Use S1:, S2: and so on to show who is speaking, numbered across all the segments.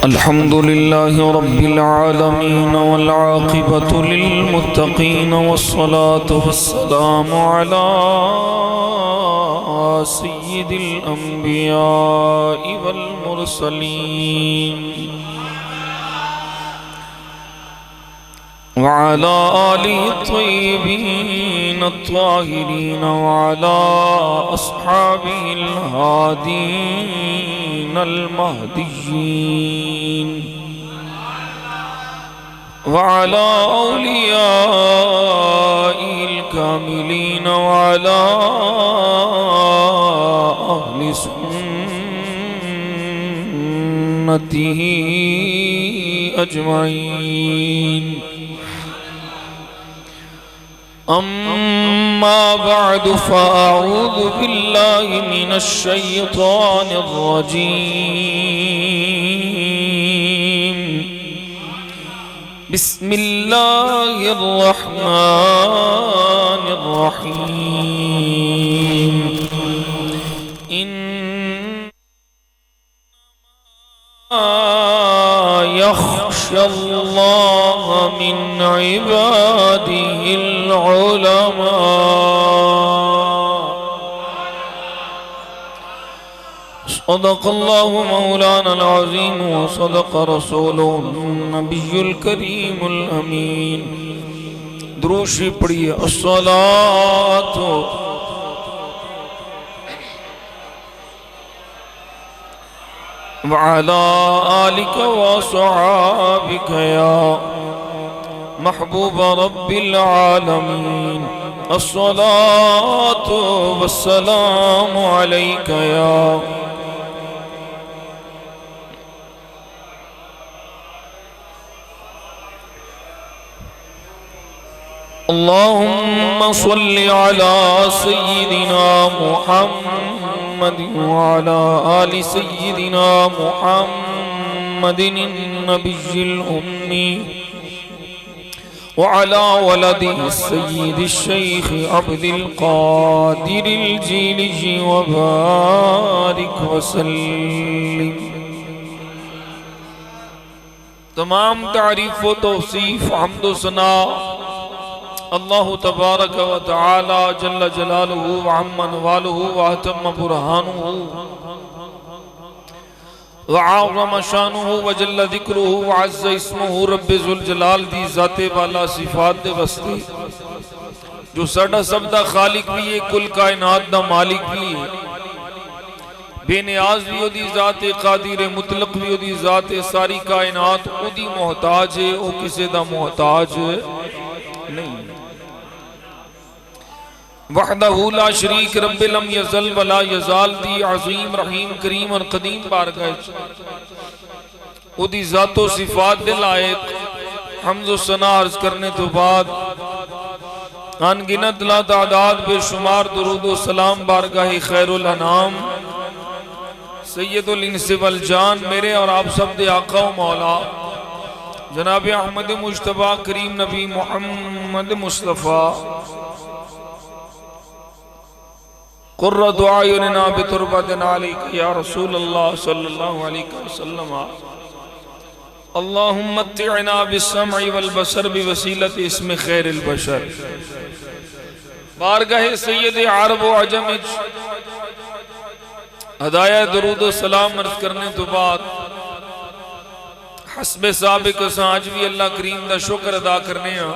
S1: الحمد لله رب العالمين والعاقبة للمتقين والصلاة والسلام على سيد الأنبياء والمرسلين وعلى آله الطيبين الطاهرين وعلى أصحابه الهادين المهديين وعلى أوليائه الكاملين وعلى أهل سنته أجمعين. أما بعد فأعوذ بالله من الشيطان الرجيم. بسم الله الرحمن الرحيم. يخشى الله من عباده العلماء. صدق الله مولانا العظيم وصدق رسوله النبي الكريم الأمين. دروشی پڑھیے الصلاة وعلى آلك وصحابك يا محبوب رب العالمين. الصلاة والسلام عليك يا اللهم صل على سيدنا محمد وعلى آل سيدنا محمد النبي الأمي وعلى ولده السيد الشيخ عبد القادر الجيلي وبارك وسلم. تمام تعریف و توصیف حمد و ثنا اللہ تبارک و تعالی جل جلالہ وعمن والہ واہتم برہانہ وعظم شانہ وجل ذکرہ وعز اسمہ رب ذوالجلال دی ذات والا صفات دے وستے جو ساڈا سب دا خالق بھی ہے، کل کائنات دا مالک بھی ہے، بے نیاز بھی ہو دی ذات قادر مطلق بھی ہو دی ذات ساری کائنات او دی محتاج ہے، او کسے دا محتاج نہیں. وحدہ لا شریک رب لم یزل ولا یزال دی عظیم رحیم کریم اور قدیم بارگاہ او دی ذات و صفات دے لائق حمد و ثنا عرض کرنے تو بعد ان گنت لا تعداد بے شمار درود و سلام بارگاہ خیر الانام سید الانس والجان میرے اور آپ سب دے آقا و مولا جناب احمد مجتبی کریم نبی محمد مصطفیٰ قرۃ اعیننا بتربۃ علیک یا رسول اللہ صلی اللہ علیہ وسلم. اللہم متعنا بالسمع والبصر بوسیلۃ اسم خیر البشر. بارگاہ سید عرب و عجم ہدایہ درود و سلام عرض کرنے تو بعد حسب سابق سانج بھی اللہ کریم دا شکر ادا کرنے ہیں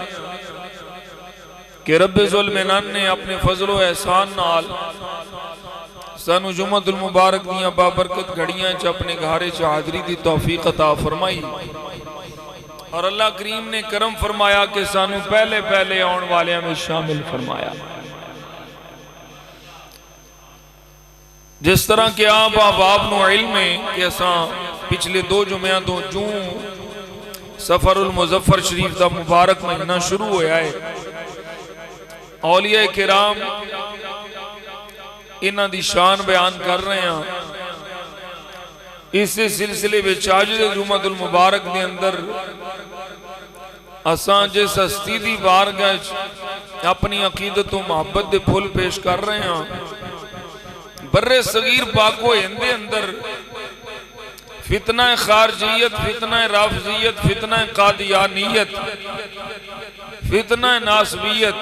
S1: کہ رب ذوالمنان نے اپنے فضل و احسان نال سانو جمعۃ المبارک دیاں بابرکت گھڑیاں چا اپنے گھارے چا حاضری دی توفیق عطا فرمائی اور اللہ کریم نے کرم فرمایا کہ سانو پہلے پہلے آن والے میں شامل فرمایا. جس طرح کہ آپ احباب نو علم ہے کہ اساں پچھلے 2 جمعہ تو جوں سفر المظفر شریف دا مبارک مہینہ شروع ہویا ہے، اولیاء کرام انہاں دی شان بیان کر رہے ہیں. اس سلسلے میں چاجد جمعۃ المبارک دے اندر اساں جس ہستی دی بارگاہ اپنی عقیدت و محبت دے پھول پیش کر رہے ہیں. بر صغیر پاک و ہند اندر فتنہ خارجیت، فتنہ رافضیت، فتنہ قادیانیت، فتنہ ناسبیت،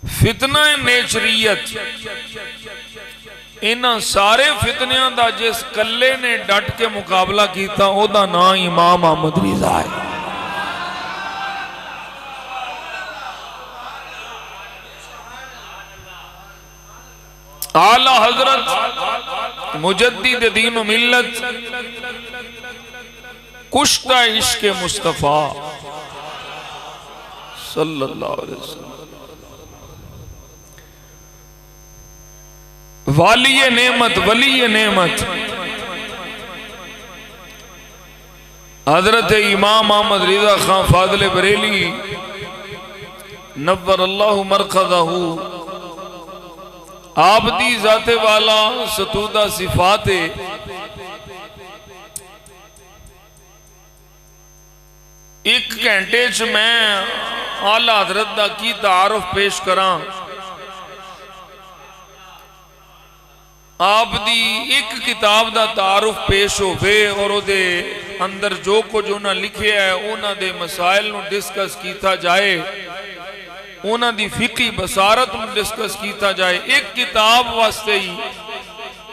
S1: فتنہ نیچریت، انہاں سارے فتنیاں دا جس کلے نے ڈٹ کے مقابلہ کیتا او دا نام امام احمد رضا ہے۔ اعلی حضرت مجدد دین و ملت، کشتہ عشق مصطفیٰ صلی اللہ علیہ وسلم، والی نعمت، ولی نعمت، حضرت امام احمد رضا خان فاضل بریلی نور اللہ مرقدہ، آپ دی ذات والا ستودہ صفات، ایک گھنٹے چ میں اعلی حضرت دا کی تعارف پیش کراں۔ آپ دی ایک کتاب دا تعارف پیش ہوئے اور او دے اندر جو کچھ انہاں لکھے ہے انہاں دے مسائل نو ڈسکس کیتا جائے، انہاں دی فقہی بصارت نو ڈسکس کیتا جائے، ایک کتاب واسطے ہی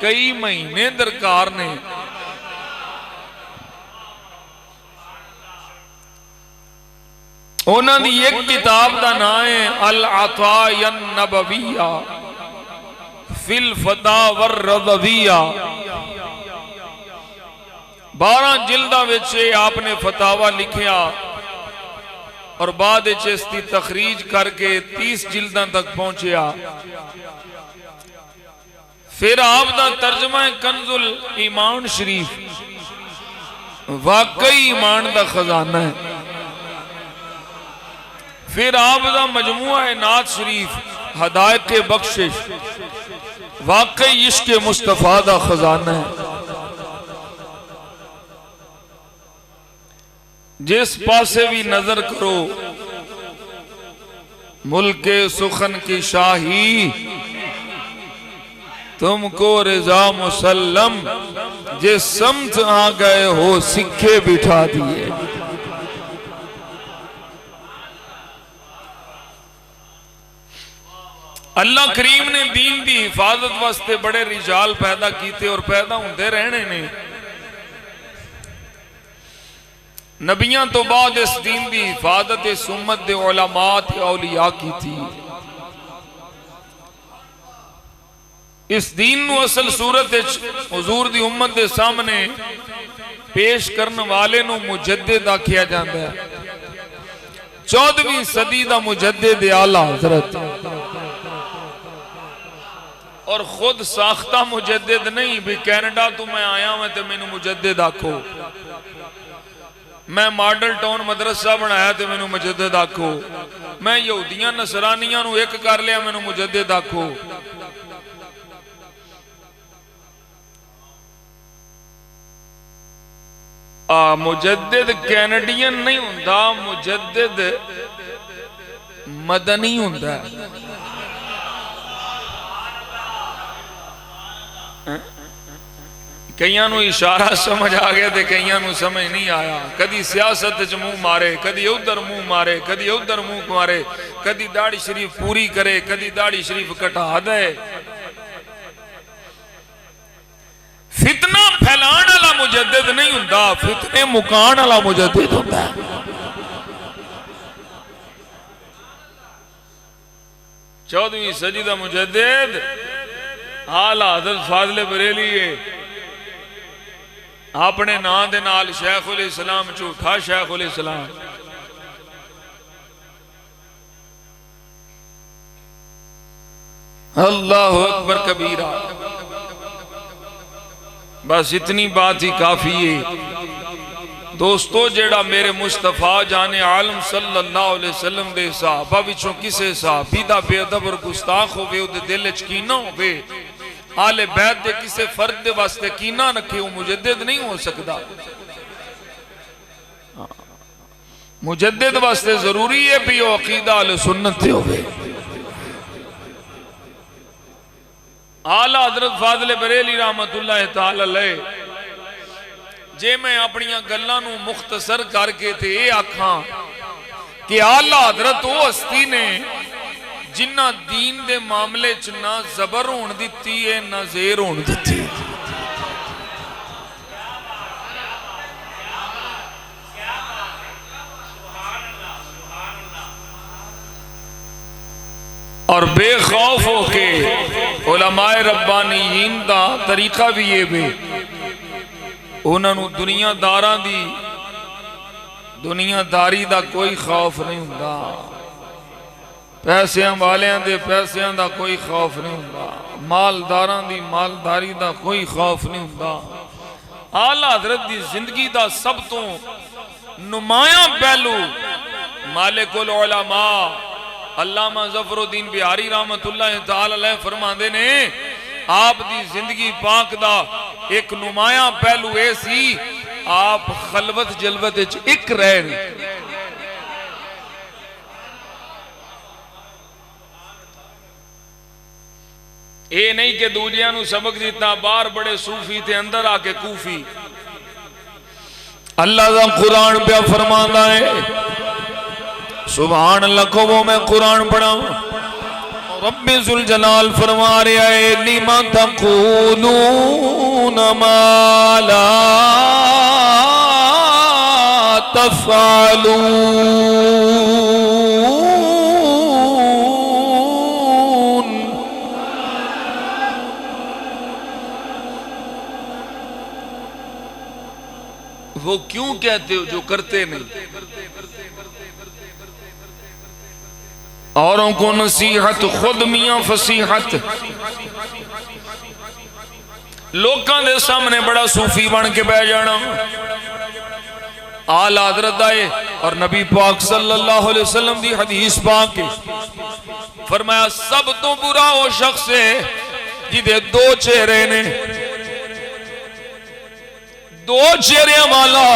S1: کئی مہینے درکار نے۔ انہاں دی ایک کتاب دا نام ہے العطایا النبویہ فی الفتاوی الرضویہ، 12 جلدہ وچے آپ نے فتاوہ لکھیا اور بعد اس کی تخریج کر کے 30 جلدہ تک پہنچیا۔ پھر آپ دا ترجمہ کنز الایمان شریف، واقعی ایمان دا خزانہ ہے۔ پھر آپ دا مجموعہ نعت شریف ہدایت بخشش، واقعی عشق مصطفیٰ دا خزانہ ہے۔ جس پاسے بھی نظر کرو ملک سخن کی شاہی، تم کو رضا مسلم، جس سمت آ گئے ہو سکھے بٹھا دیے۔ اللہ کریم نے دین دی حفاظت واسطے بڑے رجال پیدا کیتے اور پیدا ہوندے رہنے نے۔ نبیاں تو بعد اس دین دی حفاظت اس امت دے علماء تے اولیاء کی تھی۔ اس دین نو اصل صورت حضور دی امت دے سامنے پیش کرنے والے نو مجدد آکھیا جاندا ہے۔ 14ویں صدی دا مجدد اعلی حضرت، اور خود ساختہ مجدد نہیں بھی کینیڈا تو میں آیا ہوں تے میں نو مجدد آکھو، میں ماڈل ٹاؤن مدرسہ بنایا تے میں نو مجدد آکھو، میں یہودیاں نصرانیاں نو ایک کر لیا میں نو مجدد آکھو۔ مجدد کینیڈین نہیں ہوندہ، مجدد مدنی ہوندہ ہے۔ کئیاں نو اشارہ سمجھ آگیا تھے، کئیاں نو سمجھ نہیں آیا۔ کدی سیاست چ منہ مارے، کدی ادھر منہ مارے، کدی ادھر منہ مارے، کدی داڑھی شریف پوری کرے، کدی داڑھی شریف کٹا دے۔ فتنہ پھیلان والا مجدد نہیں ہوندا، فتنے مکان والا مجدد ہوندا ہے۔ چودہویں صدی دا مجدد اعلی حضرت فاضل بریلی ہے۔ اپنے نام دے نال شیخ الاسلام جھوٹا شیخ الاسلام۔ اللہ اکبر کبیرہ۔ بس اتنی بات ہی کافی ہے دوستو۔ جیڑا میرے مصطفیٰ جان عالم صلی اللہ علیہ وسلم دے صحابہ وچوں کسے صحابی دا بے ادب اور گستاخ ہوئے، او دے دل وچ کینہ ہوئے، آل بیت دے کسے فرد دے واسطے کینہ رکھے، وہ مجدد نہیں ہو سکتا۔ مجدد واسطے ضروری ہے بھی وہ عقیدہ اہل سنت تے ہوئے۔ آلہ حضرت فاضل بریلی رحمت اللہ تعالی علیہ جے میں اپنی گلاں نو مختصر کر کے تے اے آکھاں کہ آلہ حضرت وہ ہستی نے جنہ دین دے معاملے چ نہ زبر ہون دتی ہے نہ زیر ہون دتی ہے. اور بے خوف ہو کے علماء ربانیین دا طریقہ بھی یہ بھی انہوں نے دنیا داری دا کوئی خوف نہیں ہوندا، پیسیاں والیاں دے پیسیاں دا کوئی خوف نہیں ہوندا، مالداراں دی مالداری دا کوئی خوف نہیں ہوندا. اعلیٰ حضرت دی زندگی دا سب تو نمایاں پہلو مالک العلماء علامہ ظفر الدین بہاری رحمت اللہ تعالی علیہ فرماندے نے آپ دی زندگی پاک دا ایک نمایاں پہلو ایسی آپ خلوت جلوت ایک رہ نہیں. اے نہیں کہ دوجیاں نو سبق دیتا بار بڑے صوفی تھے اندر آ کے کوفی. اللہ دا قرآن پہ فرمانا ہے سبحان اللہ کو وہ میں قرآن پڑھا رب ذوالجلال فرما رہا ہے لما تقولون ما لا تفعلون. وہ کیوں کہتے ہو جو کرتے نہیں. اوروں کو نصیحت خود میاں فصیحت. لوکاں دے سامنے بڑا صوفی بن کے بیٹھ جانا. اعلیٰ حضرت آئے اور نبی پاک صلی اللہ علیہ وسلم دی حدیث پاک فرمایا سب تو برا وہ شخص ہے جدے دو چہرے نے، دو چہرے والا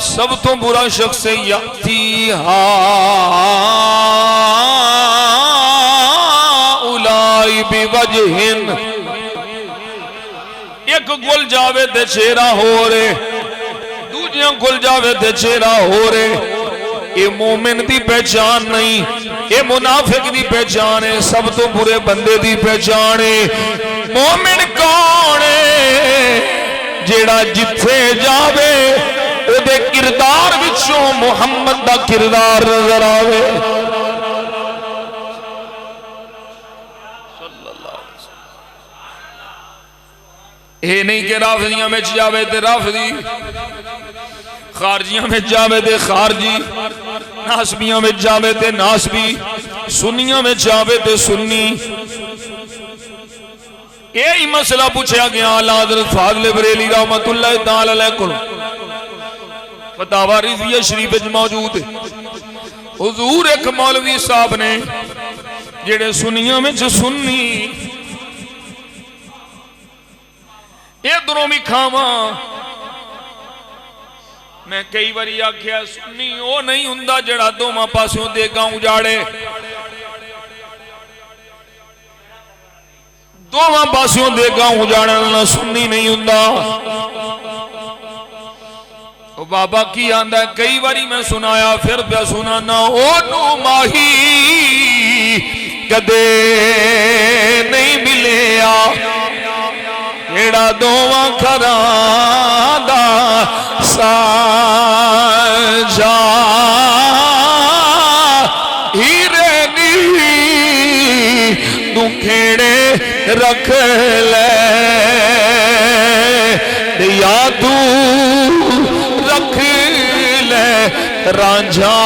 S1: سب تو برا شخص ہے. یاتی ہاؤلائی بوجہن ایک گل جاوے تے چہرہ ہو رہے دوجیاں گل جاوے تے چہرہ ہو رہے. یہ مومن دی پہچان نہیں، یہ منافق دی پہچان ہے، سب تو برے بندے دی پہچان ہے. مومن کون ہے؟ جیڑا جتھے جاوے او دے کردار وچوں محمد دا کردار نظر آوے. اے نہیں کہ رافضیاں میں جاوے تے رافضی، خارجیاں میں جاوے تے خارجی، ناسبیاں میں جاوے تے ناسبی، سنیاں میں جاوے تے سنی. یہی مسئلہ پوچھا گیا اعلیٰ حضرت فاضل بریلی رحمت اللہ تعالی علیہ کو فتاوی رضویہ شریف وچ موجود ہے. حضور ایک مولوی صاحب نے جڑے سنیاں میں سنی ادھروں بھی کھاواں. میں کئی باری آکھیا سنی او نہیں ہوندا جڑا دوواں پاسوں دے گا اجاڑے، دوواں پاسوں دے گا اجاڑنا سنی نہیں ہوندا. بابا کی آندہ ہے کئی باری میں سنایا پھر پہ سنانا اونو ماہی کدے نہیں ملیا جیڑا دوواں کھران دا سانجا ہیرے نی دکھیڑے رکھ لے یادو رکھ لے رانجھا.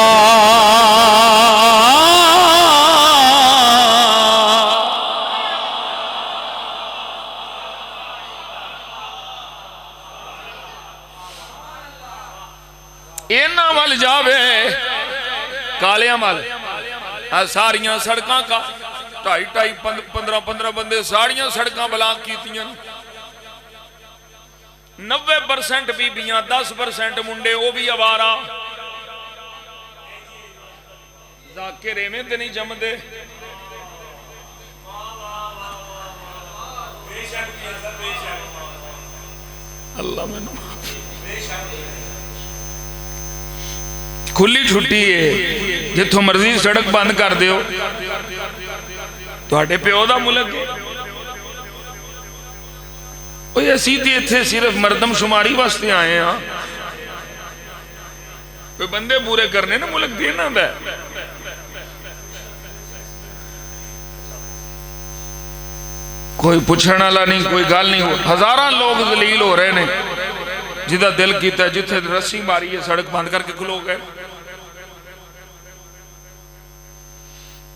S1: اینا وال جاوے کالیاں وال ساریاں سڑکاں کا ٹائی ٹائی 15 بندے ساریاں سڑکاں بلاک کیتیاں. 90% بیبیاں 10% منڈے وہ بھی آوارہ ذاکر ایویں تے نہیں جم دے. اللہ میں کھلی چھٹی ہے جتوں مرضی سڑک بند کر دیو تواڈے پیو دا ملک ہے اوہ اسی تے اتھے صرف مردم شماری واسطے آئے ہاں کوئی بندے پورے کرنے نا ملک دینا دا کوئی پوچھنے والا نہیں کوئی گل نہیں ہزاراں لوگ ذلیل ہو رہے ہیں جدہ دل کیتا ہے جتھے رسی ماری ہے سڑک بند کر کے کھلو گئے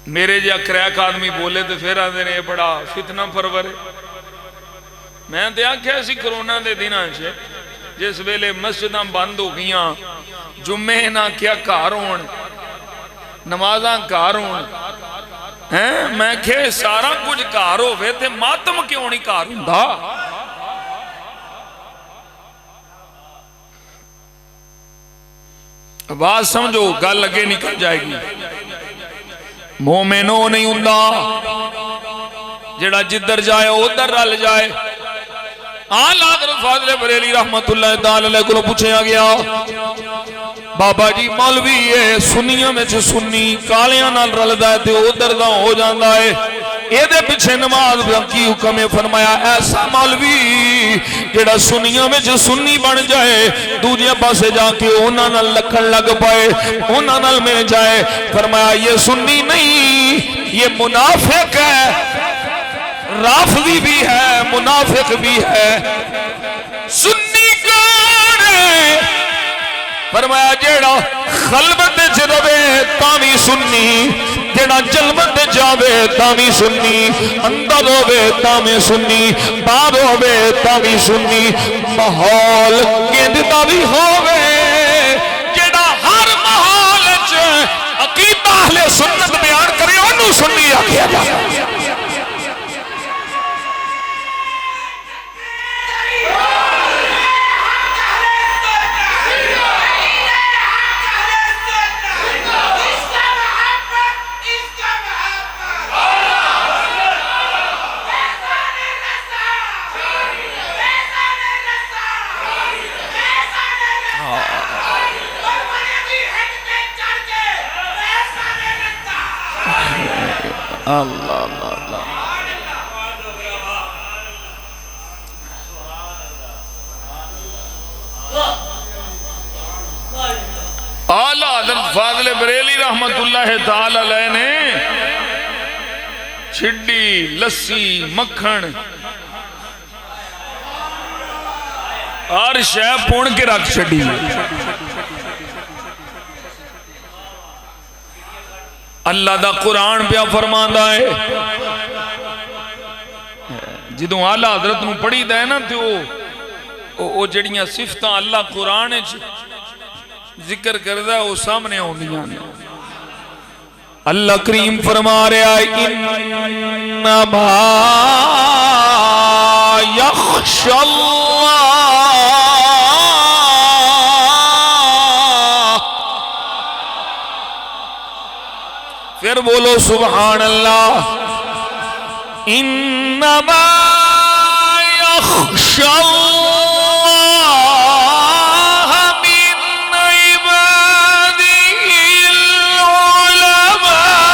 S1: میرے جا کریک آدمی بولے تو پھر آدھے نے بڑا فتنہ پرور ہے میں تو آکھیا اسی کرونا دے دن آنچے جس ویلے مسجداں بند ہو گیاں جمعے نہ کیا گھر ہون نمازاں گھر ہون میں کہ سارا کچھ گھر ہوئے تے ماتم کیوں نہیں گھر ہوندا آواز سمجھو گل لگے نکل جائے گی مومنوں نہیں ہوندا جڑا جدھر جائے ادھر رل جائے آل حضرت فاضل بریلی رحمت اللہ تعالی علیہ کو پوچھے گیا بابا جی مولوی ہے سنیاں میں چھے سنی کالیاں نال رلدا ہے تے ادھر دا ہو جاندا ہے اے دے پیچھے نماز کی حکم فرمایا ایسا مولوی جڑا سنیاں میں چھے سنی بن جائے دوجے پاسے جا کے انہاں نال لکھن لگ پائے انہاں نال میں جائے فرمایا یہ سنی نہیں یہ منافق ہے رافضی بھی ہے منافق بھی ہے سنی کون ہے فرمایا جیڑا خلبت جروے تامی سنی جیڑا جلبت جاوے تامی سنی اندر ہوئے تامی سنی بعد ہوئے تامی سنی محول گندتا بھی ہوئے جیڑا ہر محول عقیدہ اہل سنت بیان کرے انہوں سنی آکھیا جاتا اللہ اللہ اللہ اعلی حضرت فاضل بریلی رحمت اللہ تعالی علیہ نے چھڈی لسی مکھن ہر شے پون کے رکھ چھڈی اللہ دا قرآن پہ فرماندا ہے جدوں اعلیٰ حضرت نو پڑھی دا ہے نا تو وہ جڑیاں صفتاں اللہ قرآن ذکر کردہ ہے وہ سامنے ہوندیاں اللہ کریم فرما رہا ہے انما یخشى اللہ پھر بولو سبحان اللہ انما یخشى اللہ من عباده العلماء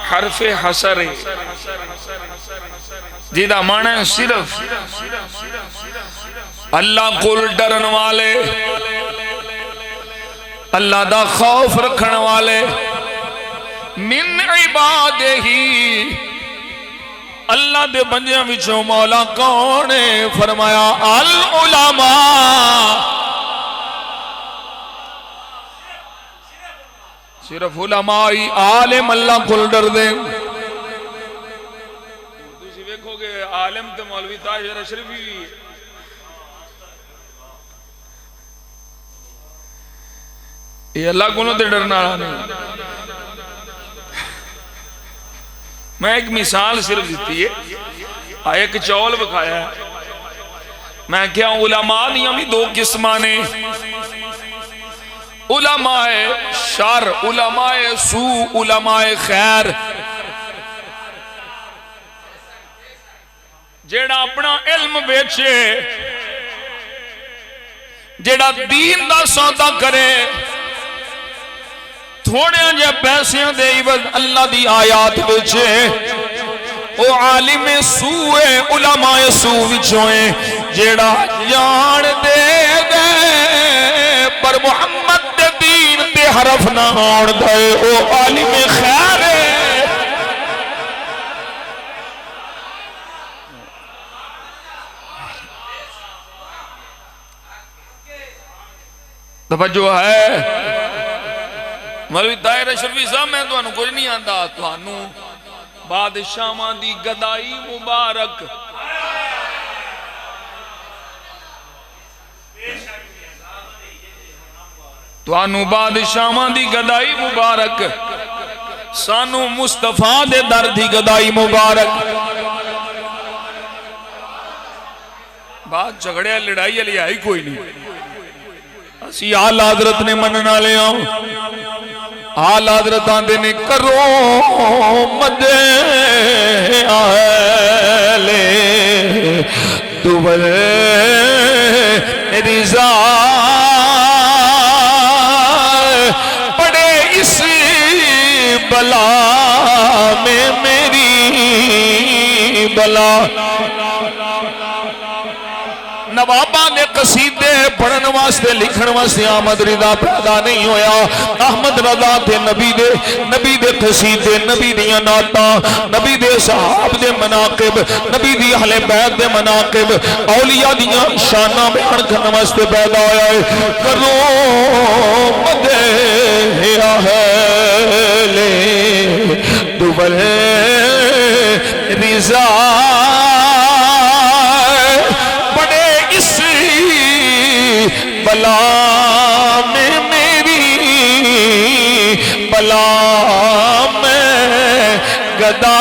S1: حرف حسر جیدہ معنی صرف اللہ کو ڈرن والے اللہ دا خوف رکھن والے من عبادہ ہی اللہ دے بندیاں وچوں مولا کون ہے فرمایا العلماء صرف علمائی عالم اللہ کل ڈر دیں تسی ویکھو گے عالم تے مولوی طاہر اشرفی یہ اللہ کو تے ڈرنا رہا نہیں. میں ایک مثال صرف دیتی ہے، ایک چول بکھایا ہے. میں کیا علماء دیا بھی دو قسمہ نے، علماء شر، علماء سو، علماء خیر. جیڑا اپنا علم بیچے، جیڑا دین دا سودا کرے، تھوڑے جے پیسے دے عوض اللہ دی آیات بیچے، او عالم سو ہے، علماء سو وچوئے. جیڑا جان دے دے پر محمد دے دین دے حرف نہ آن دے، او عالم خیر ہے. توجہ ہے مولوی طاہر اشرفی صاحب، میں تو انہوں کچھ نہیں آندہ، تو انہوں بادشاہ دی گدائی مبارک، تو انہوں بادشاہ دی گدائی مبارک، سانو مصطفیٰ دے در دی گدائی مبارک. بات جھگڑے لڑائی علی آئی کوئی نہیں. اسی آل حضرت نے مننا لے آؤں، آل حضرت آندے نے کرو مدے آلے دول رضا پڑے اس بلا میں میری بلا. نواباں نے قصیدے پڑھن واسطے لکھن واسطے احمد رضا پیدا نہیں ہویا. احمد رضا تھے نبی دے قصیدے، نبی دیاں نعتاں، نبی دے صحاب دے مناقب، نبی دی اہل بیت دے مناقب، اولیاء دیاں شاناں بیان کرن واسطے پیدا ہویا ہے. کرو مدے اہل دول رضا بلا میں میری بلا میں گدا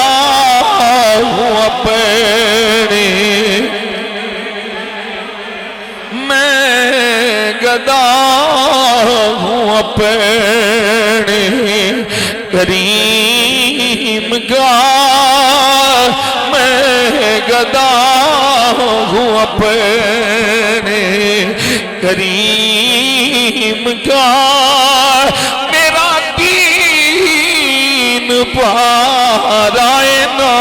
S1: ہوں اپنی، میں گدا ہوں اپنی کریم کا، میں گدا ہوں اپنے کریم کا. میرا دین پارائے نہ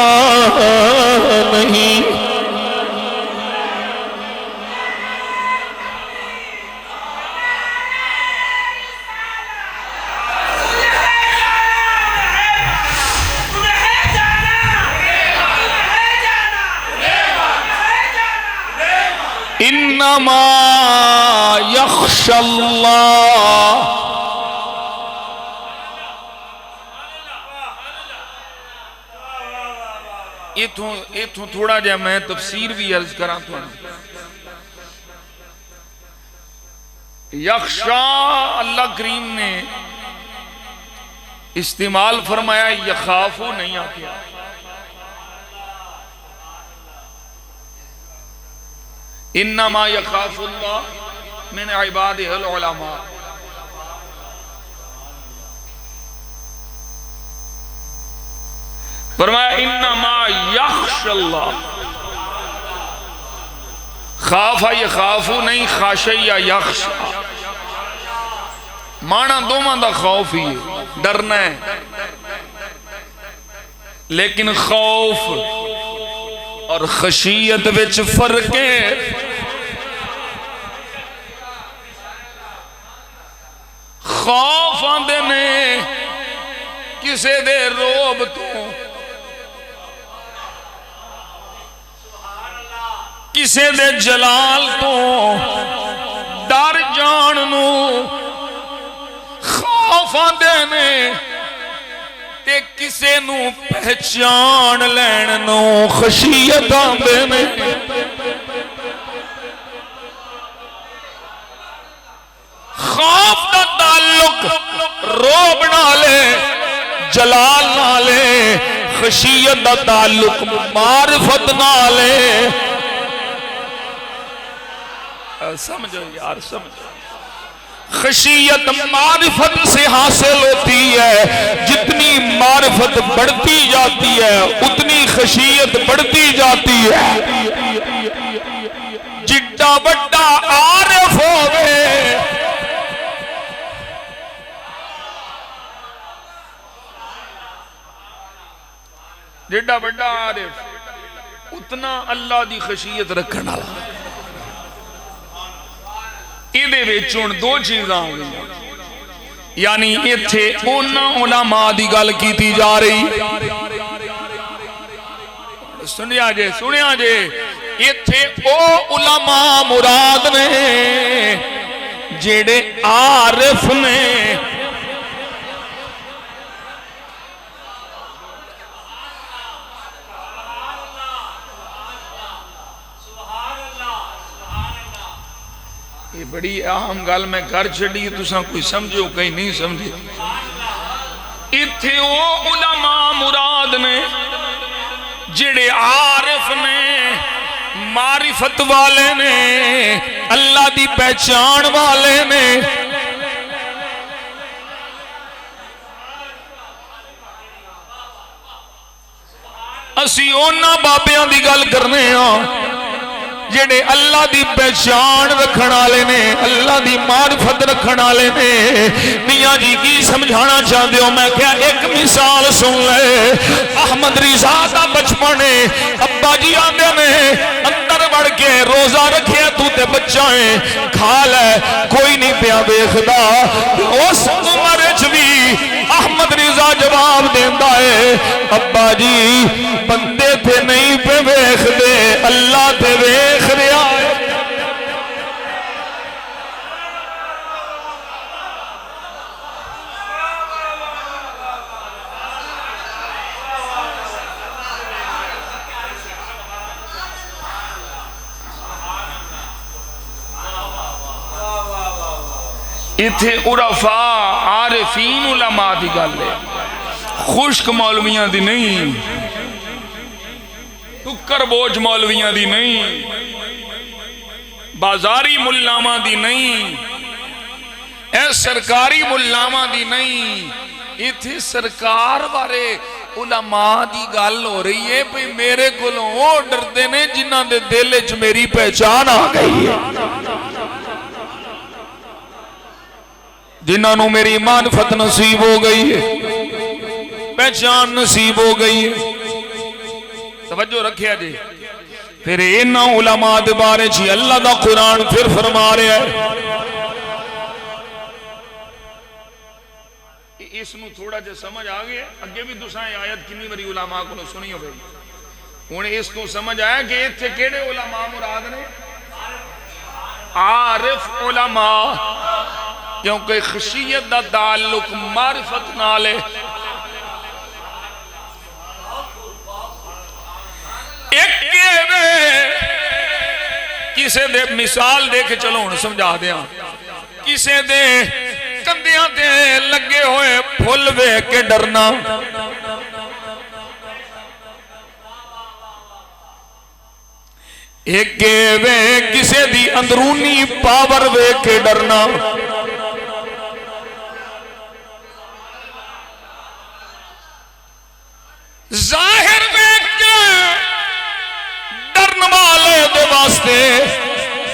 S1: نہیں، انما یخشی اللہ. ایتھوں تھوڑا جا میں تفسیر بھی عرض کرا تو یخشا اللہ کریم نے استعمال فرمایا، یخافو نہیں آتی. انما یخاف اللہ من عبادہ العلماء. فرمایا انما یخش اللہ، خافا یخافو نہیں، خاشی یا یخش. مانا دوماں دا خوف ہی ڈرنا ہے، لیکن خوف اور خشیت وچ فرق ہے. خوف آندے نے کسے دے روب تو، کسے دے جلال تو ڈر جان نو. خوف آندے نے تے کسے نو پہچان لین نو خشیت آندے نے. خوف دا تعلق روب نالے جلال نالے خشیت دا تعلق معرفت نالے سمجھو یار سمجھو خشیت معرفت سے حاصل ہوتی ہے جتنی معرفت بڑھتی جاتی ہے اتنی خشیت بڑھتی جاتی ہے جڈا بڑا عارف ہوئے جڈا بڑا عارف اتنا اللہ دی خشیت رکھنا ایدے ویچون دو چیزاں آ گئی یعنی ایتھے اونا علماء دی گل کیتی جا رہی سنیا جے ایتھے او علماء مراد نے جیڑے عارف نے یہ بڑی اہم گل میں کر چھڑی تساں کوئی سمجھو کہیں نہیں سمجھے ایتھے او علماء مراد نے جڑے عارف نے معرفت والے نے اللہ دی پہچان والے نے اسی اونا بابیاں دی گل کرنے ہاں جڑے اللہ دی پہچان رکھن والے نے اللہ دی معرفت رکھن والے نے میاں جی کی سمجھانا چاہتے ہو میں کیا ایک مثال سن لے احمد رضا دا بچپن ہے ابا جی آندے نے اندر بڑھ کے روزہ رکھے تو تے بچہ ہے کھا لے کوئی نہیں پیا دیکھدا اس عمر وچ بھی احمد رضا جواب دیندا ہے ابا جی بندے تے نہیں پہ ویکھ دے اللہ تے ویکھ رہا ہے ایتھے عرفاء عارفین علماء دی گل ہے خشک مولویاں دی نہیں ٹکر بوجھ مولویاں دی نہیں بازاری ملاواں دی نہیں اے سرکاری ملاواں دی نہیں ایتھے سرکار بارے علماء دی گل ہو رہی ہے بھئی میرے کولوں وہ ڈردے نے جنہاں دے دل وچ میری پہچان آ گئی ہے جنہاں نو میری معرفت نصیب ہو گئی ہے پہچان نصیب ہو گئی ہے توجہ رکھیا جی پھر اینا علماء دے بارے جی اللہ دا قرآن پھر فرما رہا ہے اس نو تھوڑا جے سمجھ آگئے اگے بھی دوسرے آیت کنی بری علماء کو سنی ہو گئی انہیں اس کو سمجھ آیا کہ تھے کیڑے علماء مراد نے عارف علماء کیونکہ خشیت دا تعلق معرفت نالے کسے دے مثال دے کے چلو ہن سمجھا دیا کسے دے کندیاں دے لگے ہوئے پھول وے کے ڈرنا ایک وے کسے دی اندرونی پاور وے کے ڈرنا ظاہر وے کے ڈرن والے دے واسطے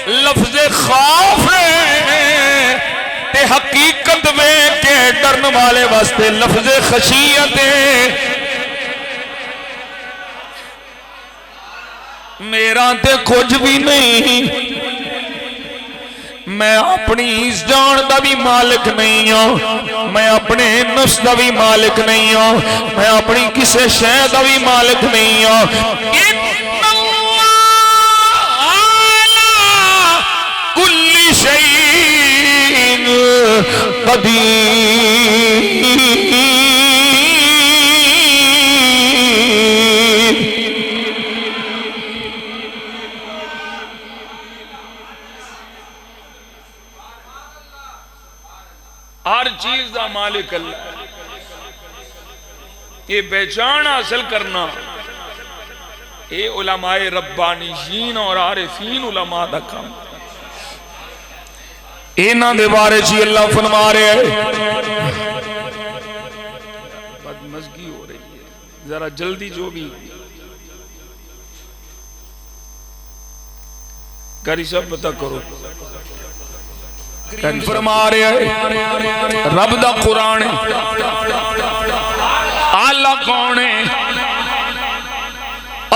S1: لفظ خوف ہے تے حقیقت وے کے ڈرن والے واسطے لفظ خشیت ہے میرا تے کچھ بھی نہیں میں اپنی اس جان دا بھی مالک نہیں ہوں میں اپنے نفس دا بھی مالک نہیں ہوں میں اپنی کسے شے دا بھی مالک نہیں ہوں ان اللہ علی کل شیء قدیر دا مالک اللہ ہے. یہ پہچان حاصل کرنا یہ علماء ربانیین اور عارفین علماء دا کام. اینا دے بارے چی اللہ فرما رہے ہیں. بدمزگی ہو رہی ہے ذرا جلدی جو بھی کاری سب پتہ کرو. فرما رہے ہیں رب دا قرآن اعلیٰ کون ہے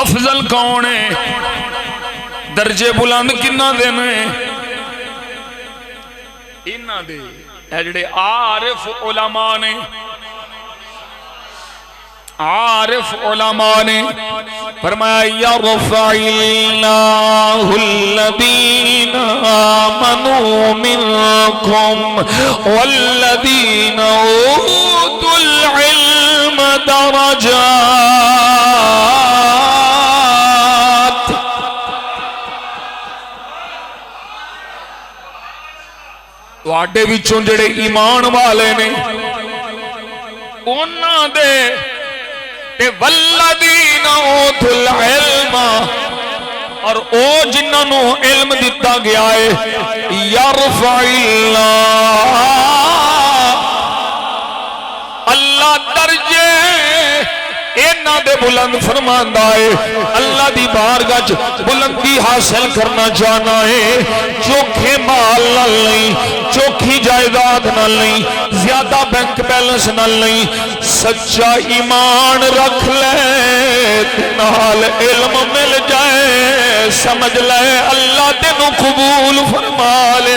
S1: افضل کون ہے درجے بلند کنہ دینے انہ دے اے جڑے عارف علماء نے عارف علماء نے فرمایا یرفع اللہ الذین آمنوا منکم والذین اوتوا العلم درجات. واڈے وچوں جڑے ایمان والے نے انہاں دے والذین اوتوا العلم اور او جنہوں علم دیتا گیا ہے یرفع اللہ درجے اینا دے بلند فرماندہ ہے. اللہ دی بارگاہ بلندی حاصل کرنا چاہنا ہے. چوکھے مال نہ لیں چوکھی جائیداد نہ لیں زیادہ بینک بیلنس نہ لیں سچا ایمان رکھ لے نال علم مل جائے سمجھ لے اللہ تینوں قبول فرما لے.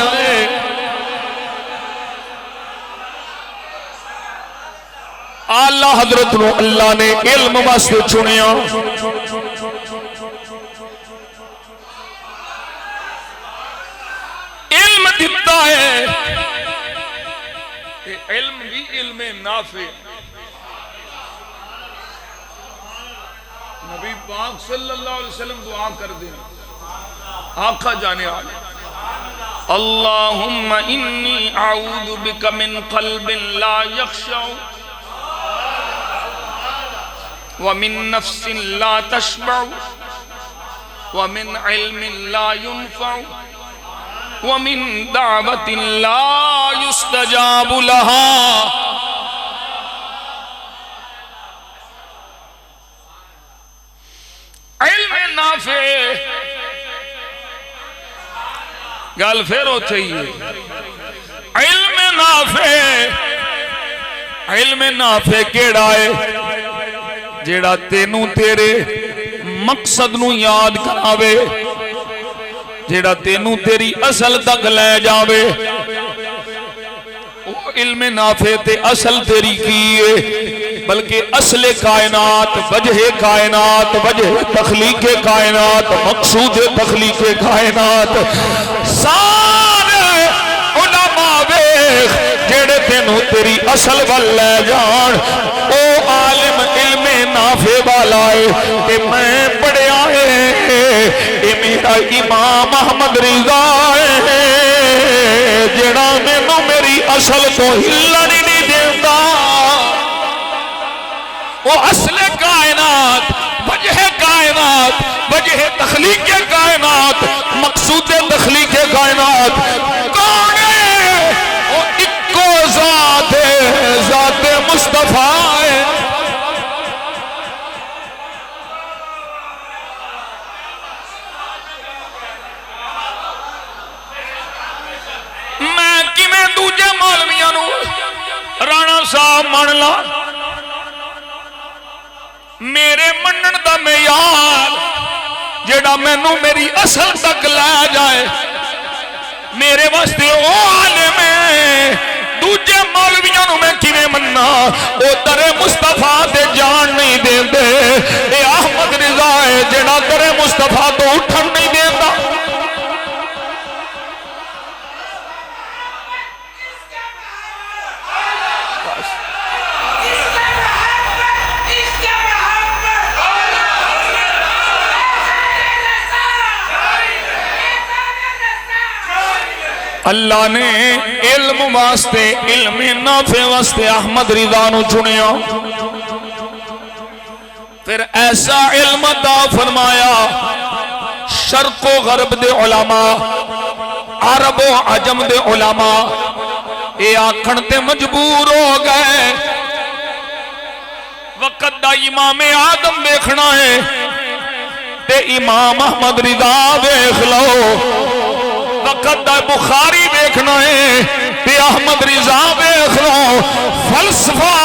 S1: آلہ حضرت نو اللہ نے علم واسطے چنیا. علم دیتا ہے علم بھی علم نافع. نبی پاک صلی اللہ علیہ وسلم دعا کر دیں آقا جانے آلے اللہم انی اعوذ بک من قلب لا یخشع ومن نفس لا تشبع ومن علم لا ينفع ومن دعوة لا يستجاب لها. علم نافع گل پھر ہوتے ہی علم نافع کیڑا ہے جیڑا تینوں تیرے مقصد نو یاد کراوے جیڑا تینوں تیری اصل تک لے جاوے. علم نافع تے اصل تیری کیے بلکہ اصل کائنات وجہ تخلیق کائنات مقصود تخلیق کائنات سارے علماء ویخ جیڑے تینوں تیری اصل وال لے جان او عالم علم نافع والا ہے کہ میں پڑھیا ہے اے میرا امام احمد رضا ہے جڑا مینوں میری اصل تو ہلن نہیں دیتا. وہ اصل کائنات وجہ تخلیق کائنات مقصود تخلیق کائنات کون ہے؟ وہ اکو ذات مصطفیٰ ہے. میں کیویں دوجے مولویاں نو رانا صاحب من لا میرے منن دا معیار جیڑا مینوں میری اصل تک لے جائے میرے واسطے او عالم ہے. دوجے مولویاں نو میں کیویں مننا او در مصطفیٰ تے جان نہیں دیندے. اے احمد رضا ہے جیڑا در مصطفیٰ تو اٹھن نہیں دیندا. اللہ نے علم واسطے، علم نافع واسطے احمد رضا نو چنیا، پھر ایسا علم عطا فرمایا شرق و غرب دے علماء، عرب و عجم دے علماء اے آکھن تے مجبور ہو گئے وقت دا امام آدم دیکھنا ہے تے امام احمد رضا دیکھ لو، وقت دا بخاری دیکھنا ہے تے احمد رضا دیکھ لو، فلسفہ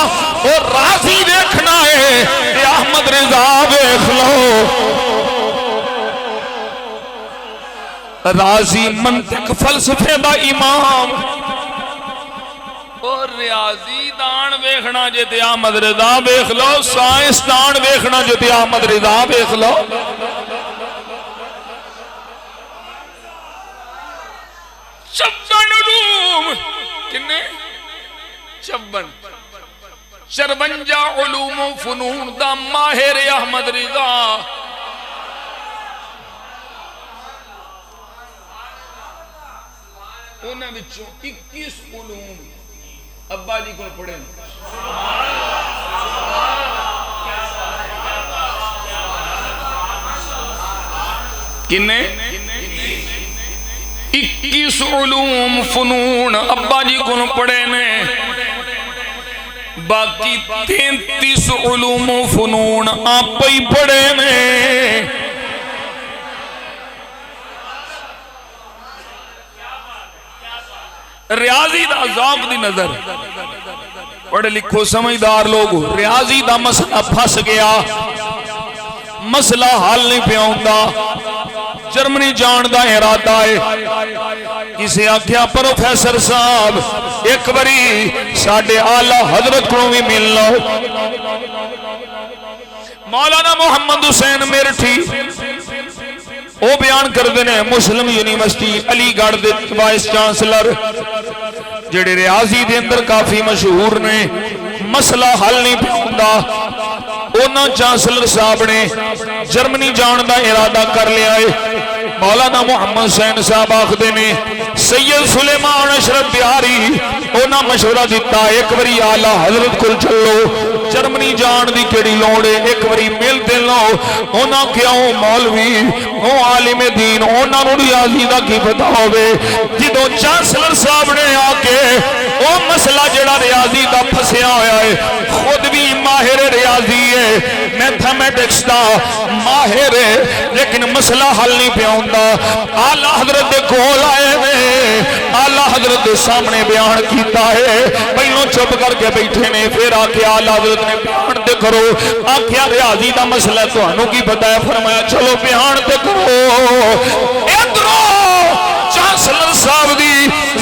S1: اور رازی دیکھنا ہے تے احمد رضا دیکھ لو۔ رازی منطق فلسفے دا امام اور ریاضی دان ویکھنا جے تے احمد رضا ویکھ لو، سائنس دان ویکھنا جے تے احمد رضا ویکھ لو۔ چبن علوم کنے 54 علوم و فنون دا ماہر احمد رضا، انہاں وچوں 21 علوم ابا جی کو پڑھے کنے 21 علوم فنون ابا جی کو پڑھے نے، باقی 33 علوم فنون آپ ہی پڑھے نے۔ ریاضی دا ذوق دی نظر، پڑھے لکھو سمجھدار لوگ، ریاضی دا مسئلہ پھس گیا، مسئلہ حل نہیں پہ ہوندا، جرمنی جان دا ارادہ ہے، کسے آکھیا پروفیسر صاحب ایک باری ساڑھے آلہ حضرت کو بھی مل لو۔ مولانا محمد حسین میرٹھی وہ بیان کر دینے مسلم یونیورسٹی علی گڑھ دے وائس چانسلر جڑے ریاضی دے اندر کافی مشہور نے، مسئلہ حل نہیں پہندا، اونا چانسلر صاحب نے جرمنی جان دا ارادہ کر لیا ہے۔ مولانا محمد حسین صاحب آخدے نے سید سلیمان اشرف بہاری اونا مشورہ دیتا ایک بری آلہ حضرت کل چلو، جرمنی جان دی کیڑی لوڑے ایک بری مل دے لو، اونا کیا ہو مولوی ہو عالم دین، اونا نو ریاضی دا کی پتا ہوئے، جدو چانسلر صاحب نے آکے او مسئلہ جڑا ریاضی دا پھسیا ہویا ہے، خود بھی ماہر ریاضی ہے، میتھمیٹکس دا ماہر ہے، لیکن مسئلہ حل نہیں پہ ہوندا، آلہ حضرت دے کول آئے نے، آلہ حضرت دے سامنے بیان کیتا ہے، پہلوں چپ کر کے بیٹھے نے، پھر آکے آلہ حضرت نے بیان دے کرو، آکھیا ریاضی دا مسئلہ تو انہوں کی بتایا، فرمایا چلو بیان دے کرو۔ ادھرو چانسلر صاحب دی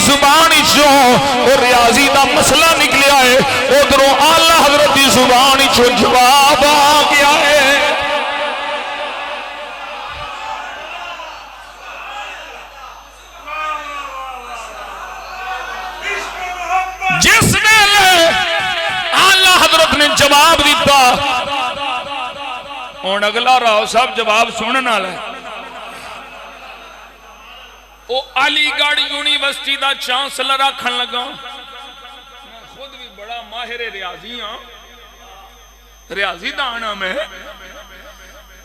S1: زبانی چوں اور ریاضی دا مسئلہ نکلیا ہے، ادھرو آلہ حضرت دی زبانی چوں جواب آ گیا ہے۔ جس نے آلہ حضرت نے جواب دیتا، اور اگلا راؤ صاحب جواب سننا لے، وہ علی گڑھ یونیورسٹی دا چانسلر آکھن لگا، میں خود بھی بڑا ماہر ریاضی ہاں، ریاضی دانا میں،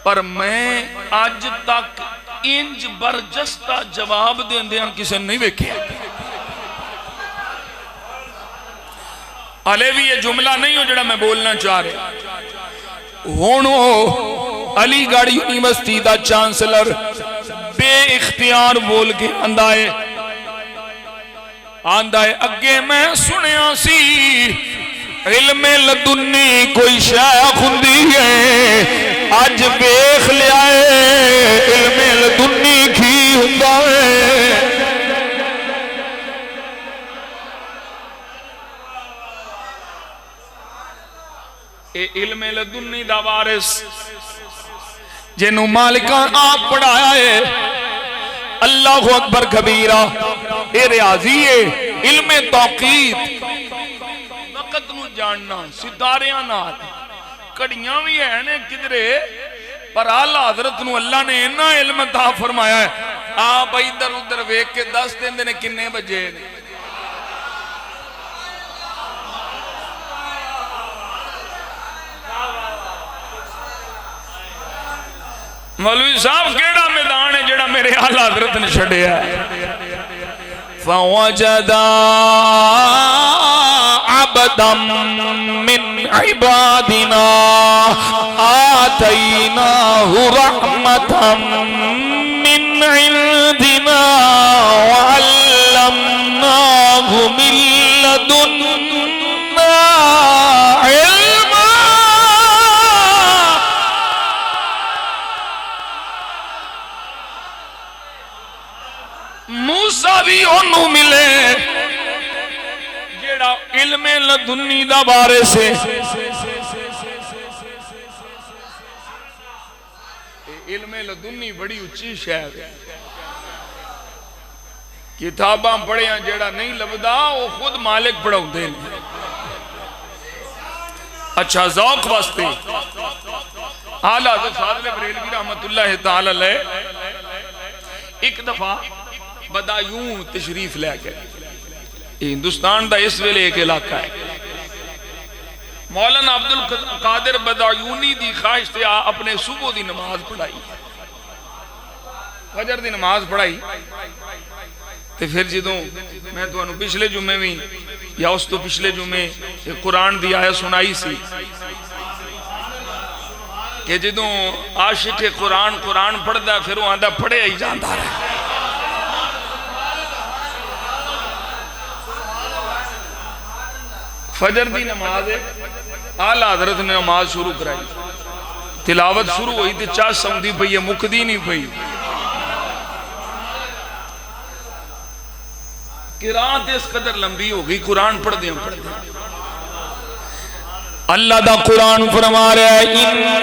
S1: پر میں آج تک انج برجستہ جواب دیں دیں کسی نہیں ویکھیا۔ علی بھی یہ جملہ نہیں ہو جڑا میں بولنا چاہ رہے، ہونو علی گڑھ یونیورسٹی دا چانسلر بے اختیار بول کے آندائے اگے میں سنیا سی علم لدنی کوئی شیخ ہوندی ہے، آج بیخ لیا ہے علم لدنی کی ہوندا ہے۔ اے علم لدنی دا وارث جنہوں مالکان آپ پڑھایا ہے، اللہ اکبر کبیرہ، اے ریاضی ہے، علم توقید، وقت نو جاننا، ستاریاں نال، کڑیاں بھی ہیں کدھرے، پر آلہ حضرت نو اللہ نے انہا علم عطا فرمایا ہے، آپ ادھر ادھر ویک کے دس دن نے کنے بجے نے مولوی صاحب کیڑا میدان ہے جڑا میرے اعلی حضرت نے چھڑیا ہے فوجدا عبدا من عبادنا آتیناہ رحمتا من عندنا وعلمناہ من لدنا علما موسیٰ بھی انہوں ملے جیڑا علم لدنی دا بارے سے علم لدنی بڑی اچھی شہر کتاباں پڑھیاں جیڑا نہیں لبدا وہ خود مالک پڑھاؤں دے اچھا ذوق واسطے اعلیٰ حضرت فاضل بریلوی رحمت اللہ تعالی علیہ ایک دفعہ بدایوں تشریف لے کے ہندوستان دا اس ویلے ایک علاقہ ہے مولانا عبد القادر بدایونی دی خواہش سے اپنے صبح دی نماز پڑھائی فجر دی نماز پڑھائی تے پھر جدوں میں تو انہوں پچھلے جمعے میں یا اس تو پچھلے جمعے ایک قرآن دی آیت سنائی سی کہ جدوں عاشق قرآن پڑھ دا پھر وہ آندہ پڑھے ہی جاندہ رہے فجر دی نماز ہے اعلیٰ حضرت نے نماز شروع کرائی تلاوت شروع ہوئی تھی چاہ سمدھی پئی ہے مکدی نہیں پئی قرآن اس قدر لمبی ہو گئی قرآن پڑھ دیں اللہ دا قرآن فرما رہا ہے